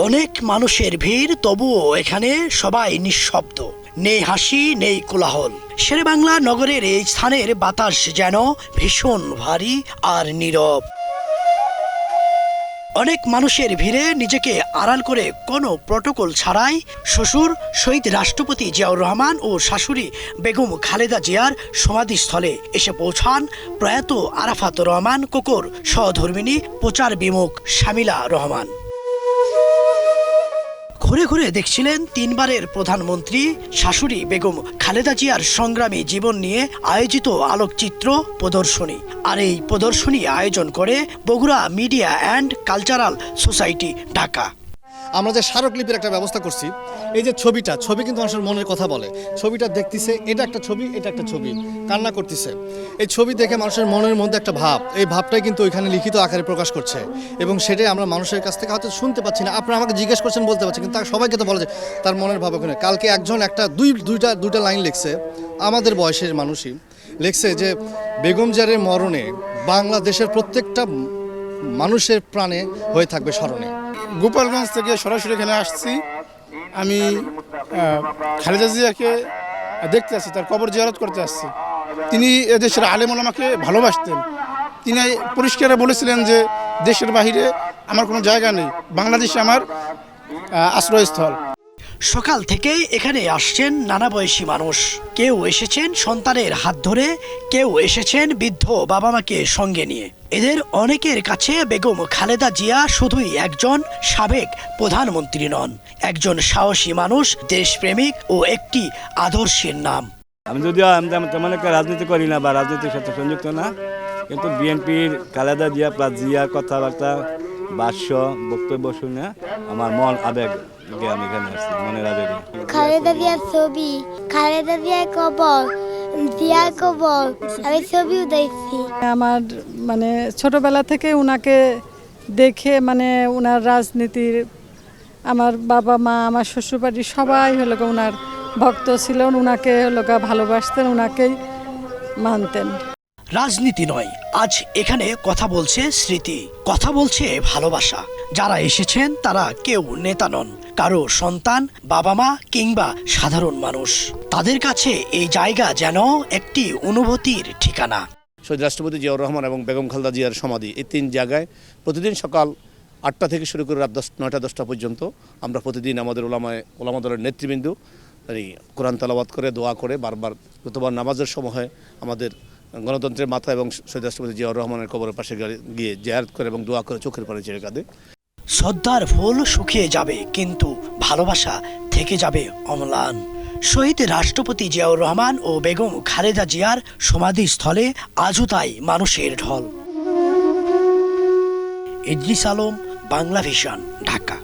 অনেক মানুষের ভিড়, তবুও এখানে সবাই নিঃশব্দ। নেই হাসি, নেই কোলাহল। শেরেবাংলা নগরের এই স্থানের বাতাস যেন ভীষণ ভারী আর নীরব। অনেক মানুষের ভিড়ে নিজেকে আড়াল করে কোনো প্রটোকল ছাড়াই শ্বশুর শহীদ রাষ্ট্রপতি জিয়াউর রহমান ও শাশুড়ি বেগম খালেদা জিয়ার সমাধিস্থলে এসে পৌঁছান প্রয়াত আরাফাত রহমান কোকর সহধর্মিণী প্রচার বিমুখ শামিলা রহমান। ঘুরে ঘুরে দেখছিলেন তিনবারের প্রধানমন্ত্রী শাশুড়ি বেগম খালেদা জিয়ার সংগ্রামী জীবন নিয়ে আয়োজিত আলোকচিত্র প্রদর্শনী। আর এই প্রদর্শনী আয়োজন করে Bogura media and cultural society, Dhaka. আমরা যে স্মারকলিপির একটা ব্যবস্থা করছি, এই যে ছবি কিন্তু মানুষের মনের কথা বলে। ছবিটা দেখতেছে, এটা একটা ছবি, এটা একটা ছবি, কান্না করতেছে। এই ছবি দেখে মানুষের মনের মধ্যে একটা ভাব, এই ভাবটাই কিন্তু ওইখানে লিখিত আকারে প্রকাশ করছে, এবং সেটাই আমরা মানুষের কাছ থেকে হয়তো শুনতে পাচ্ছি না। আপনারা আমাকে জিজ্ঞেস করছেন, বলতে পারছি, কিন্তু সবাইকে তো বলা যায় তার মনের ভাব ওখানে। কালকে একজন দুইটা লাইন লিখছে, আমাদের বয়সের মানুষই লিখছে যে বেগম জিয়ার মরণে বাংলাদেশের প্রত্যেকটা মানুষের প্রাণে হয়ে থাকবে স্মরণে। গোপালগঞ্জ থেকে সরাসরি এখানে আসছি। আমি খালেদা জিয়াকে দেখতে আসছি, তার কবর জিয়ারত করতে আসছি। তিনি এদেশের আলেম ওলামাকে ভালোবাসতেন। তিনি পরিষ্কার বলেছিলেন যে দেশের বাহিরে আমার কোনো জায়গা নেই, বাংলাদেশে আমার আশ্রয়স্থল। সকাল থেকে এখানে আসছেন নানা বয়সী মানুষ। কেউ এসেছেন সন্তানের হাত ধরে, কেউ এসেছেন বৃদ্ধ বাবা মাকে সঙ্গে নিয়ে। এদের অনেকের কাছে বেগম খালেদা জিয়া শুধুই একজন সাবেক প্রধানমন্ত্রী নন, একজন সাহসী মানুষ, দেশপ্রেমিক ও একটি আদর্শের নাম। আমি যদিও তেমন একটা রাজনীতি করি না বা রাজনীতির সাথে সংযুক্ত না, কিন্তু বিএনপির খালেদা জিয়া প্লাস জিয়ার কথাবার্তা, ভাষ্য, বক্তব্য শুনে আমার মন আবেগ, আমি এখানে আসছি মনের আবেগে। খালেদা জিয়ার ছবি, খালেদা জিয়ার কবর, জিয়ার কবর, আমি ছবিও দেখছি। আমার ছোটবেলা থেকে উনাকে দেখে উনার রাজনীতির, আমার বাবা মা, আমার শ্বশুরবাড়ি সবাই উনার ভক্ত ছিলেন, উনাকে ভালোবাসতেন, উনাকেই মানতেন। রাজনীতি নয়, আজ এখানে কথা বলছে স্মৃতি, কথা বলছে ভালোবাসা। যারা এসেছেন তারা কেউ নেতা নন, কারো সন্তান, বাবা মা কিংবা সাধারণ মানুষ। তাদের কাছে এই জায়গা যেন একটি অনুভূতির ঠিকানা। শহীদ রাষ্ট্রপতি জিয়াউর রহমান এবং বেগম খালেদা জিয়ার সমাধি, এই তিন জায়গায় প্রতিদিন সকাল 8টা থেকে শুরু করে রাত 9টা-10টা পর্যন্ত আমরা প্রতিদিন আমাদের ওলামা দলের নেতৃবৃন্দ এই কোরআন তেলাওয়াত করে, দোয়া করে, বারবার গতবার নামাজের সময় আমাদের গণতন্ত্রের মাথা এবং শহীদ রাষ্ট্রপতি জিয়াউর রহমানের কবরের পাশে গিয়ে জিয়ারত করে এবং দোয়া করে চোখের পানি ছেড়ে কাঁদে। শ্রদ্ধার ফুল শুকিয়ে যাবে, কিন্তু ভালোবাসা থেকে যাবে অম্লান। শহীদ রাষ্ট্রপতি জিয়াউর রহমান ও বেগম খালেদা জিয়ার সমাধিস্থলে আজও তাই মানুষের ঢল। ইদ্রিস আলম, বাংলা ভিশন, ঢাকা।